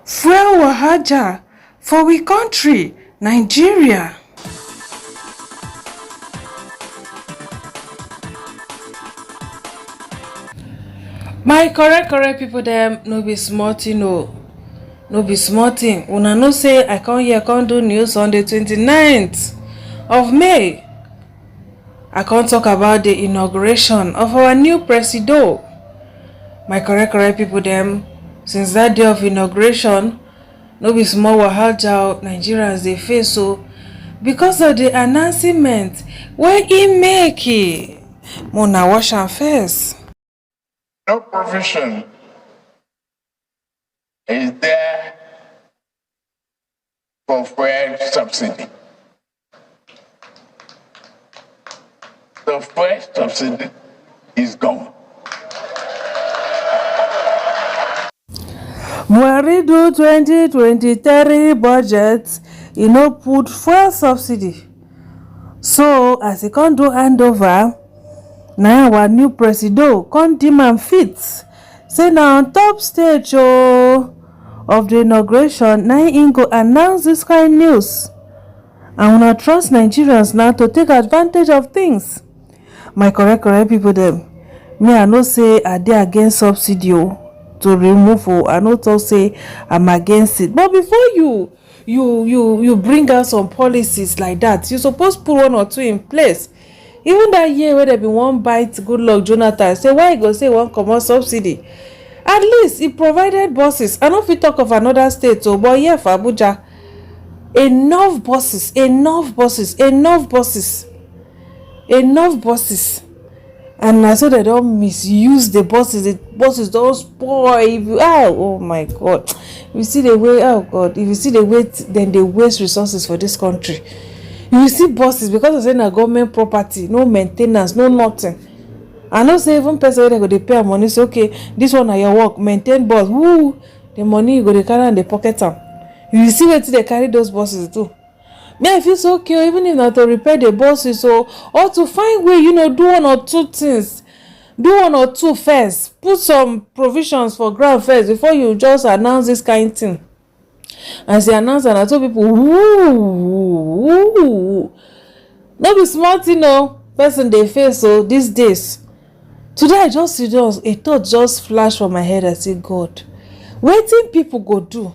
Fuel wahala for we country, Nigeria. My correct people them no be small thing no be small thing. Una know say I can't do news on the 29th of May. I can't talk about the inauguration of our new presido. My correct people them since that day of inauguration no be small wahala Nigerians dey face so because of the announcement wey e make. Una wash am first. No provision is there for fuel subsidy. The fuel subsidy is gone. Buhari do 2023 budget, e no put fuel subsidy. So as e come do handover, na our new presido come deem am fit say na on top stage of the inauguration na im go announce this kind news, and una trust Nigerians now to take advantage of things. My correct people dem, me I know say I dey against subsidy to remove I no talk say I'm against it, but before you bring out some policies like that, you suppose put one or two in place. Even that year where they be one bite good luck Jonathan say why he go say one comot subsidy, at least he provided buses. I no fit talk of another state but here for Abuja, enough buses, and na so they don't misuse the buses don spoil. If you oh my god, if you see the way then they waste resources for this country. You see buses because of say na government property, no maintenance, no nothing. I know say even person wey dey go dey pay money say okay this one na your work, maintain bus, woo, the money you go dey carry and dey pocket am. You see wetin dey carry those buses too. Me I feel so okay even if na to repair the buses or to find way do one or two things, do one or two first, put some provisions for ground first before you just announce this kind thing. As the announcer, I told people, no be small thing person dey face these days. Today I just see a thought just flash from my head. I say, God, wetin people go do?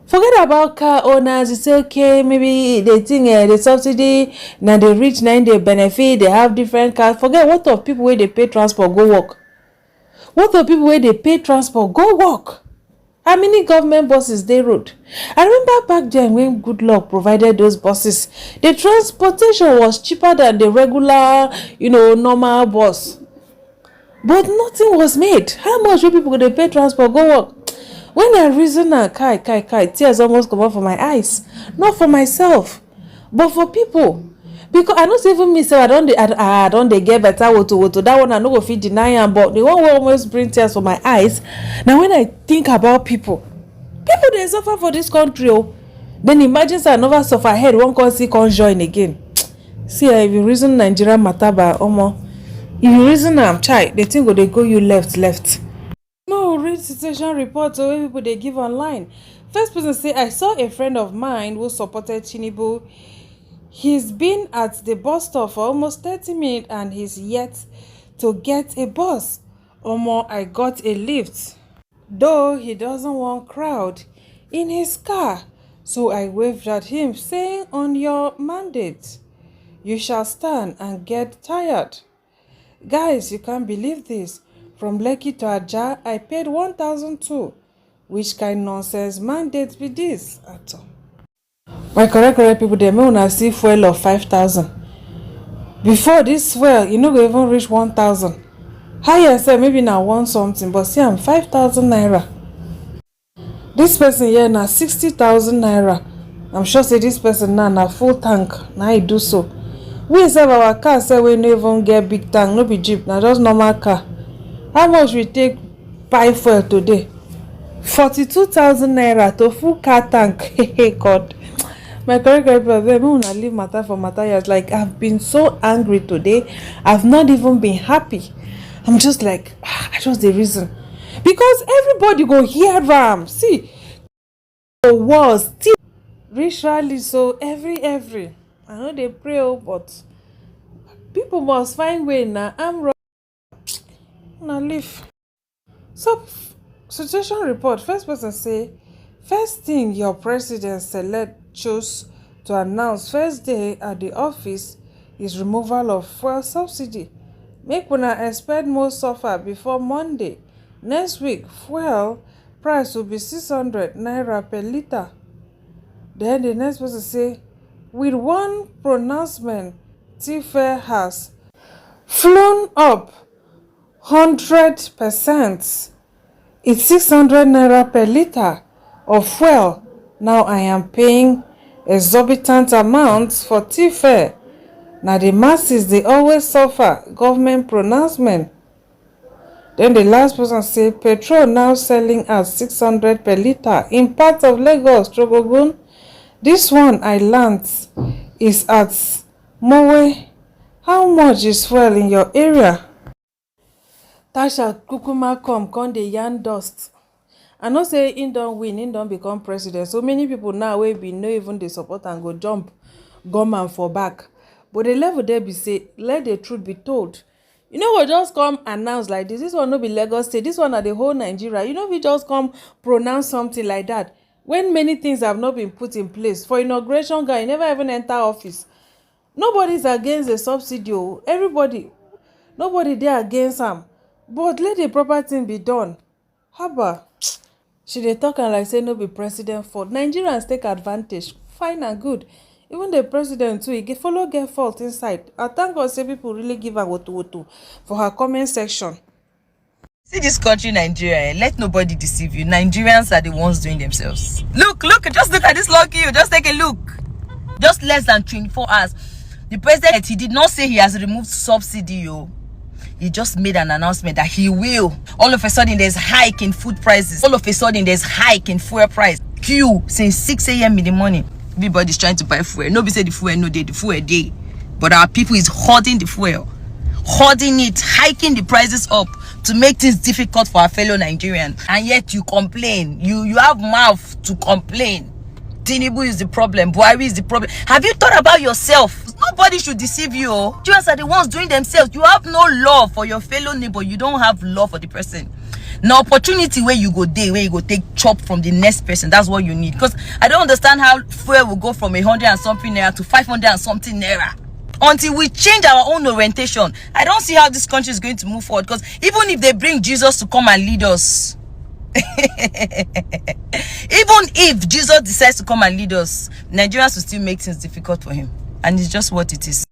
Forget about car owners. You say okay, maybe they think the subsidy na the rich na they benefit, they have different cars. Forget what of people where they pay transport go work. What of people where they pay transport go work? How many government buses they road? I remember back then when Good Luck provided those buses, the transportation was cheaper than the regular, normal bus. But nothing was made. How much will people they pay transport go work? When I reason kai, tears almost come out from my eyes. Not for myself, but for people. Because I don't even me say I don't they get better woto. That one I no go fit deny am, but the one will almost bring tears from my eyes. Now when I think about people they suffer for this country, then imagine say another suffer head one can join again. See, if you reason Nigeria matter by omo, if you reason am chai, the thing go they go you left. No, read situation report wey people they give online. First person say, I saw a friend of mine who supported Tinubu. He's been at the bus stop for almost 30 minutes and he's yet to get a bus. Omo, I got a lift. Though he doesn't want crowd in his car. So I waved at him saying, on your mandate, you shall stand and get tired. Guys, you can't believe this. From Lekki to Ajah, I paid 1,002. Which kind nonsense mandate be this at all? My correct people, they may una see fuel of 5,000. Before this fuel, you no go even reach 1,000. Higher say maybe now one something, but see I'm 5,000 naira. This person here na 60,000 naira. I'm sure say this person now na full tank. Now he do so. We say our car say we no even get big tank, no be jeep, na just normal car. How much we take buy fuel today? 42,000 naira to full car tank. Hey God. My correct people, they will not leave matter for matter. Like I've been so angry today. I've not even been happy. I'm just like, I just the reason. because everybody go hear am. See, the war still reach rally, so every I know they pray but people must find way na. I'm na leave. So situation report first person say first thing your president select chose to announce first day at the office is removal of fuel subsidy. Make una expect more suffer before Monday. Next week fuel price will be 600 naira per litre. Then the next person say with one pronouncement tea-fare has flown up 100%. It's 600 naira per litre of fuel. Now I am paying exorbitant amounts for tea-fare. Now the masses, they always suffer government pronouncement. Then the last person say petrol now selling at 600 per litre in parts of Lagos, Trogogun. This one I learned is at Mowe. How much is fuel in your area? Tasha kukuma come dey yarn dust. I know say im don win, im don become president. So many people now wey be no even dey support am go jump gunman for back. But the level there be say, let the truth be told. You know, we just come announce like this. This one no be Lagos State. This one na the whole Nigeria. You know, we just come pronounce something like that when many things have not been put in place. For inauguration guy, you never even enter office. Nobody's against the subsidy. Everybody, nobody there against am. But let the proper thing be done. Haba, she dey talk am like say no be president fault. Nigerians take advantage. Fine and good. Even the president too, he follow get fault inside. I thank God say people really give her woto for her comment section. See this country, Nigeria, let nobody deceive you. Nigerians are the ones doing themselves. Look, just look at this lucky you. Just take a look. Just less than 24 hours. The president, he did not say he has removed subsidy, He just made an announcement that he will. All of a sudden, there's hike in food prices. All of a sudden, there's hike in fuel price. Queue since 6 a.m. in the morning. Everybody's trying to buy fuel. Nobody said the fuel, no day, the fuel day. But our people is hoarding the fuel. Hoarding it, hiking the prices up to make things difficult for our fellow Nigerians. And yet you complain. You have mouth to complain. Tinubu is the problem. Buhari is the problem. Have you thought about yourself? Nobody should deceive you. Nigerians are the ones doing themselves. You have no love for your fellow neighbor. You don't have love for the person. Now, opportunity where you go day, where you go take chop from the next person. That's what you need. Because I don't understand how fuel will go from 100 and something naira to 500 and something naira. Until we change our own orientation, I don't see how this country is going to move forward. Because even if they bring Jesus to come and lead us, even if Jesus decides to come and lead us, Nigerians will still make things difficult for him. And it's just what it is.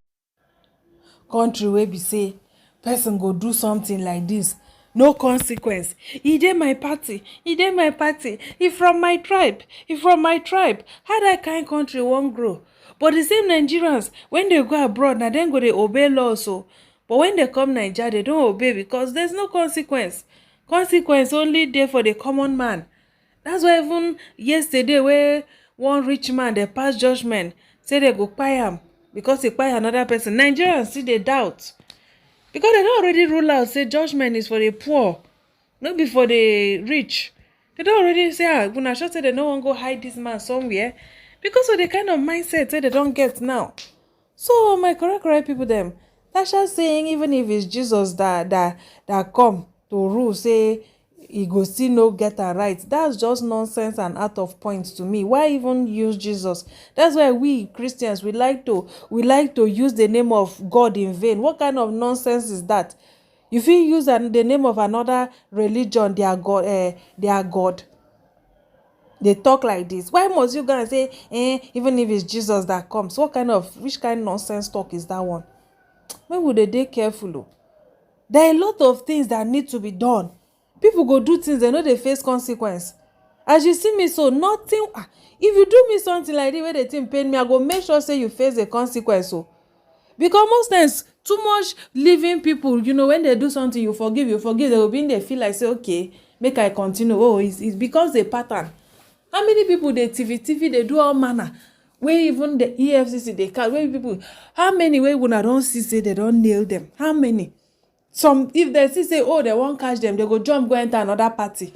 Country where be say person go do something like this, no consequence. He dey my party, he dey my party, he from my tribe, he from my tribe. How that kind country won't grow? But the same Nigerians, when they go abroad, now then go they obey laws. So, but when they come Nigeria, they don't obey because there's no consequence. Consequence only there for the common man. That's why even yesterday, where one rich man they pass judgment, say they go kpai am because he kpai another person. Nigerians see they doubt because they don't already rule out say judgment is for the poor, not be for the rich. They don't already say when I sure say they no one go hide this man somewhere because of the kind of mindset say they don't get now. So my correct people them, that's just saying even if it's Jesus that come to rule, say he go still no get am right. That's just nonsense and out of point to me. Why even use Jesus? That's why we Christians we like to use the name of God in vain. What kind of nonsense is that? You fit use the name of another religion, their God. They talk like this. Why must you go and say even if it's Jesus that comes? Which kind of nonsense talk is that one? Maybe we dey careful. There are a lot of things that need to be done. People go do things, they know they face consequence. As you see me so, nothing. If you do me something like this where the thing pain me, I go make sure say you face the consequence. So, because most times too much living people, when they do something, you forgive, they will be in there feel like say, okay, make I continue. Oh, it's because a pattern. How many people they TV they do all manner? Where even the EFCC they catch, where people, how many way when I don't see say they don't nail them? How many? Some, if they still say, oh, they won't catch them, they go jump, go enter another party.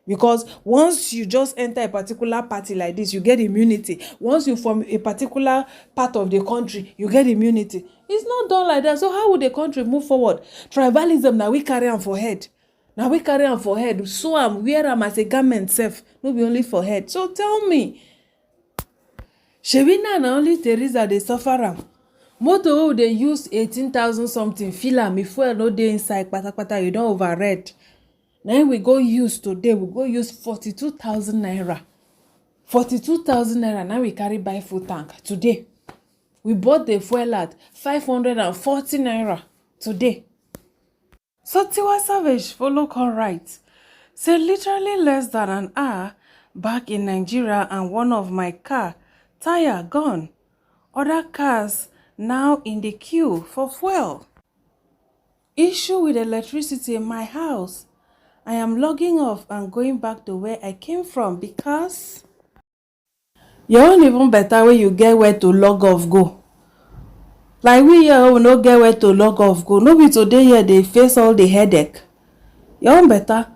Because once you just enter a particular party like this, you get immunity. Once you form a particular part of the country, you get immunity. It's not done like that. So how would the country move forward? Tribalism, now we carry on for head. Now we carry on for head. So I'm wear am as a garment self, no be only for head. So tell me, shebi na only Teresa dey suffer am. Motor wey dey use 18,000 something fill am, if fuel no dey inside patapata, you don overread. Now we go use today, we go use 42,000 naira. 42,000 naira, now we carry buy full tank today. We bought the fuel at 540 naira today. So Tiwa Savage follow come right. Say literally less than an hour back in Nigeria and one of my car tire gone. Other cars now in the queue for fuel. Issue with electricity in my house. I am logging off and going back to where I came from because you won't even better when you get where to log off go. Like we here we no get where to log off go. No be today here they face all the headache. You won't better.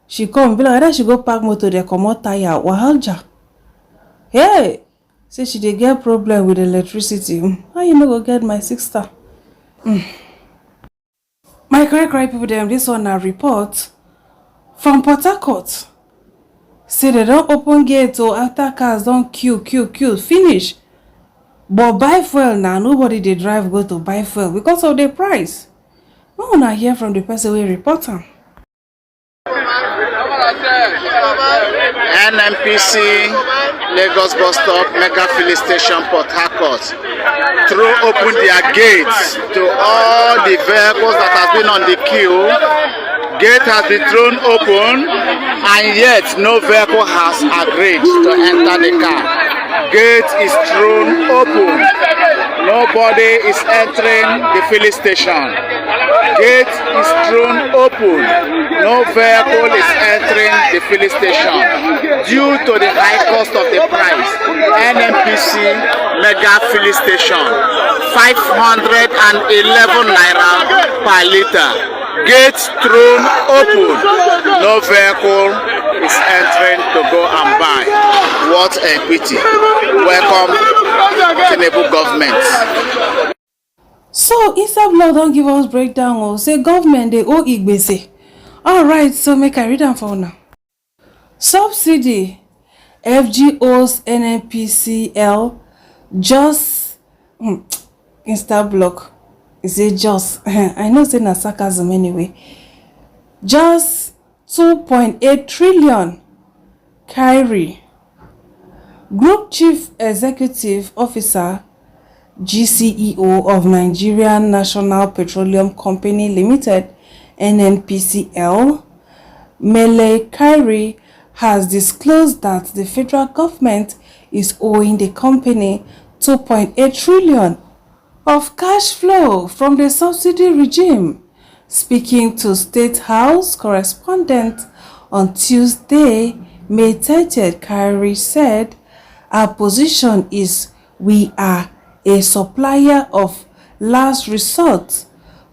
She come be like that she go park motor they comot tire wahalja. Hey, say she dey get problem with electricity. How you no go get my sister? My cry people them this one a report from Port Harcourt. Say they don't open gate or after cars don't queue finish. But buy fuel now, nobody they drive go to buy fuel because of the price. I wanna hear from the person we report am. NNPC Lagos bus stop mega filling station Port Harcourt throw open their gates to all the vehicles that have been on the queue. Gate has been thrown open and yet no vehicle has agreed to enter the car. Gate is thrown open. Nobody is entering the filling station. Gate is thrown open. No vehicle is entering the filling station due to the high cost of the price. NNPC mega filling station 511 naira per liter. Gates thrown open. No vehicle is entering to go and buy. What a pity. Welcome to Tinubu government. So inside blog don't give us breakdown or say government they owe igbese. Alright, so make I read them for now. Subsidy FGO's NNPCL just Insta block. Is it just I know it's na sarcasm anyway. Just 2.8 trillion carry. Group Chief Executive Officer GCEO of Nigerian National Petroleum Company Limited NNPCL Mele Kyari has disclosed that the federal government is owing the company 2.8 trillion of cash flow from the subsidy regime. Speaking to State House correspondent on Tuesday, May 30th, Kyari said, our position is we are a supplier of last resort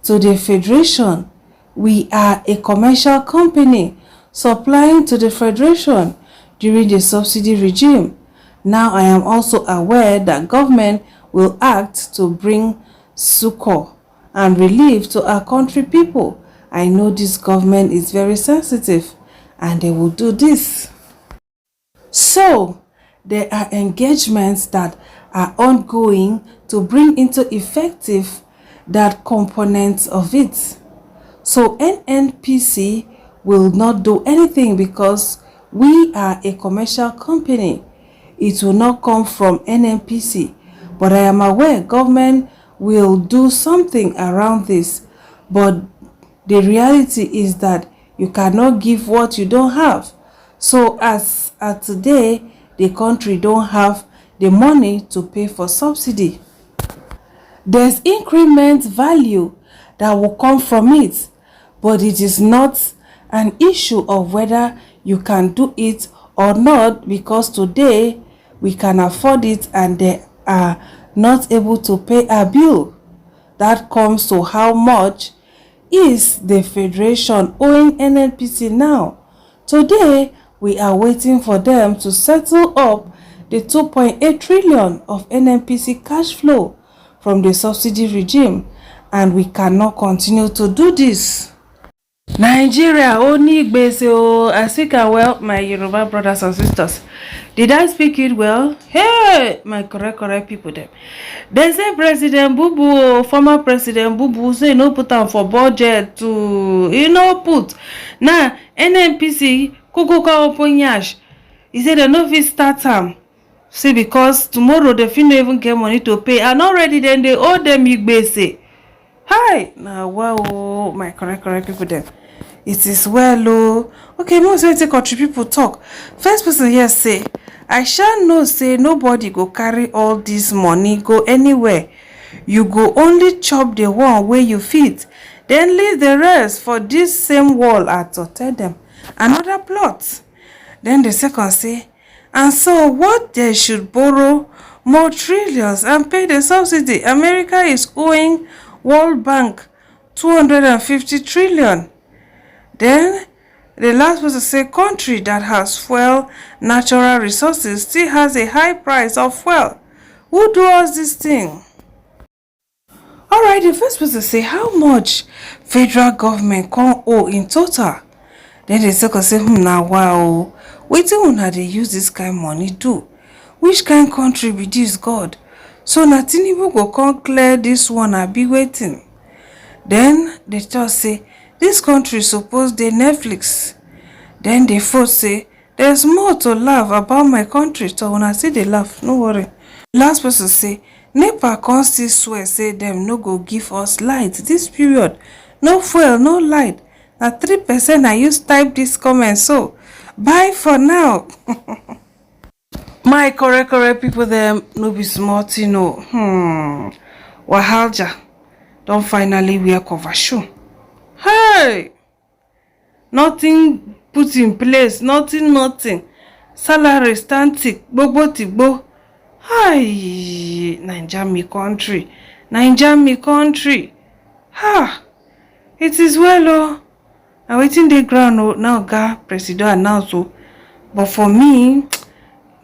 to the Federation. We are a commercial company supplying to the Federation during the subsidy regime. Now I am also aware that government will act to bring succor and relief to our country people. I know this government is very sensitive and they will do this. So there are engagements that are ongoing to bring into effective that components of it. So NNPC will not do anything because we are a commercial company. It will not come from NNPC. But I am aware government will do something around this. But the reality is that you cannot give what you don't have. So as at today, the country don't have the money to pay for subsidy. There's increment value that will come from it, but it is not an issue of whether you can do it or not, because today we can afford it and they are not able to pay a bill. That comes to how much is the Federation owing NNPC now? Today, we are waiting for them to settle up the 2.8 trillion of NNPC cash flow from the subsidy regime, and we cannot continue to do this. Nigeria only gbese o. I speak well, my Yoruba brothers and sisters. Did I speak it well? Hey, my correct people them. They say President Bubu, former President Bubu, say no put am for budget to put. Now NNPC kukuka open yash. He said they no fit start am. See, because tomorrow they fit no even get money to pay, and already then they owe them igbese. Hi, now wow, my correct people them. It is well, oh. Okay, most country people talk. First person here say, I shall know say nobody go carry all this money go anywhere. You go only chop the one where you fit, then leave the rest for this same wall at to tell them another plot. Then the second say, and so what they should borrow more trillions and pay the subsidy. America is owing World Bank 250 trillion. Then the last person say country that has fuel, natural resources still has a high price of fuel. Who does this thing? Alright, the first person say how much federal government can owe in total. Then the second say now wow, wetin una dey use this kind money do? Which kind country be this God? So na Tinubu go come clear this one abi waiting. Then they just say this country suppose dey Netflix. Then the fourth say there's more to laugh about my country. So una see they laugh, no worry. Last person say NEPA come still swear say them no go give us light this period. No fuel, no light. Na 3% I use type this comment. So bye for now. My correct people them no be smart, Wahalja don't finally wear cover shoe. Hey, nothing put in place, nothing. Salary static, tigbo. Hi, Naija me country. Ha, it is well, oh. I'm waiting the ground now. President announce, oh. But for me,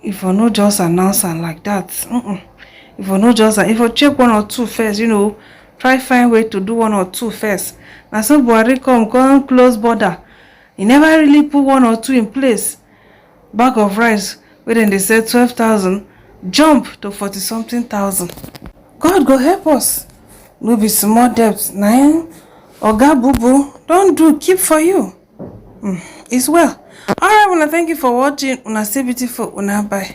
if I no just announce and like that, if I check one or two first, try find way to do one or two first. Now so Buhari come close border. He never really put one or two in place. Bag of rice, where then they said 12,000, jump to 40-something thousand. God go help us. No be small debt. Nah, Oga Bubu, don't do, keep for you. It's well. Alright, una thank you for watching. Una stay beautiful. Una bye.